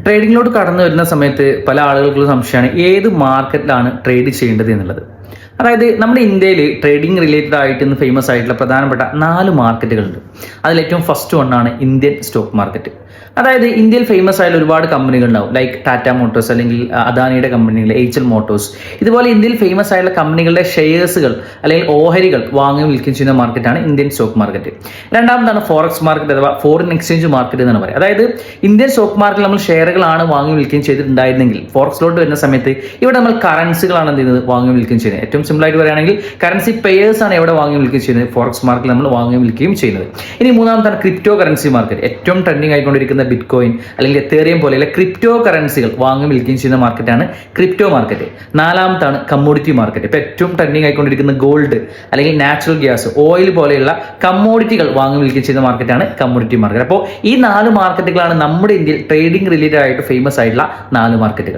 ട്രേഡിങ്ങിലോട്ട് കടന്നു വരുന്ന സമയത്ത് പല ആളുകൾക്കുള്ള സംശയമാണ് ഏത് മാർക്കറ്റിലാണ് ട്രേഡ് ചെയ്യേണ്ടത് എന്നുള്ളത്. അതായത് നമ്മുടെ ഇന്ത്യയിൽ ട്രേഡിംഗ് റിലേറ്റഡ് ആയിട്ട് ഇന്ന് ഫേമസ് ആയിട്ടുള്ള പ്രധാനപ്പെട്ട 4 മാർക്കറ്റുകളുണ്ട്. അതിൽ ഏറ്റവും ഫസ്റ്റ് ഒന്നാണ് ഇന്ത്യൻ സ്റ്റോക്ക് മാർക്കറ്റ്. അതായത് ഇന്ത്യയിൽ ഫേമസ് ആയിട്ടുള്ള ഒരുപാട് കമ്പനികൾ ഉണ്ടാവും, ലൈക്ക് ടാറ്റ മോട്ടോഴ്സ് അല്ലെങ്കിൽ അദാനിയുടെ കമ്പനികൾ, HL മോട്ടോഴ്സ്. ഇതുപോലെ ഇന്ത്യയിൽ ഫേമസ് ആയിട്ടുള്ള കമ്പനികളുടെ ഷെയർസുകൾ അല്ലെങ്കിൽ ഓഹരികൾ വാങ്ങുകയും വിൽക്കുകയും ചെയ്യുന്ന മാർക്കറ്റാണ് ഇന്ത്യൻ സ്റ്റോക്ക് മാർക്കറ്റ്. രണ്ടാമതാണ് ഫോറക്സ് മാർക്കറ്റ് അഥവാ ഫോറിൻ എക്സ്ചേഞ്ച് മാർക്കറ്റ് എന്നാണ് പറയുക. അതായത് ഇന്ത്യൻ സ്റ്റോക്ക് മാർക്കറ്റിൽ നമ്മൾ ഷെയറുകളാണ് വാങ്ങി വിൽക്കുകയും ചെയ്തിട്ടുണ്ടായിരുന്നെങ്കിൽ ഫോറക്സിലോട്ട് വരുന്ന സമയത്ത് ഇവിടെ നമ്മൾ കറൻസികളാണ് എന്ത് ചെയ്യുന്നത്, വാങ്ങി വിൽക്കുകയും ചെയ്യുന്നത്. ഏറ്റവും സിമ്പിൾ ആയിട്ട് പറയുകയാണെങ്കിൽ കറൻസി പെയേഴ്സ് ആണ് എവിടെ വാങ്ങി വിൽക്കുകയും ചെയ്യുന്നത്, ഫോറക്സ് മാർക്കറ്റിൽ നമ്മൾ വാങ്ങി വിൽക്കുകയും ചെയ്യുന്നത്. ഇനി മൂന്നാമതാണ് ക്രിപ്റ്റോ കറൻസി മാർക്കറ്റ്. ഏറ്റവും ട്രെൻഡിങ് ആയിക്കൊണ്ടിരിക്കുന്ന ബിറ്റ് കോയിൻ അല്ലെങ്കിൽ എത്തേറിയം പോലെയുള്ള ക്രിപ്റ്റോ കറൻസികൾ വാങ്ങി വിൽക്കുകയും ചെയ്യുന്ന മാർക്കറ്റാണ് ക്രിപ്റ്റോ മാർക്കറ്റ്. നാലാമത്താണ് കമ്മോഡിറ്റി മാർക്കറ്റ്. ഇപ്പൊ ഏറ്റവും ട്രെൻഡിങ് ആയിക്കൊണ്ടിരിക്കുന്ന ഗോൾഡ് അല്ലെങ്കിൽ നാച്ചുറൽ ഗ്യാസ്, ഓയിൽ പോലെയുള്ള കമ്മോഡിറ്റികൾ വാങ്ങി വിൽക്കുകയും ചെയ്യുന്ന മാർക്കറ്റാണ് കമ്മോഡിറ്റി മാർക്കറ്റ്. അപ്പോൾ ഈ 4 മാർക്കറ്റുകളാണ് നമ്മുടെ ഇന്ത്യയിൽ ട്രേഡിംഗ് റിലേറ്റഡ് ആയിട്ട് ഫേമസ് ആയിട്ടുള്ള 4 മാർക്കറ്റുകൾ.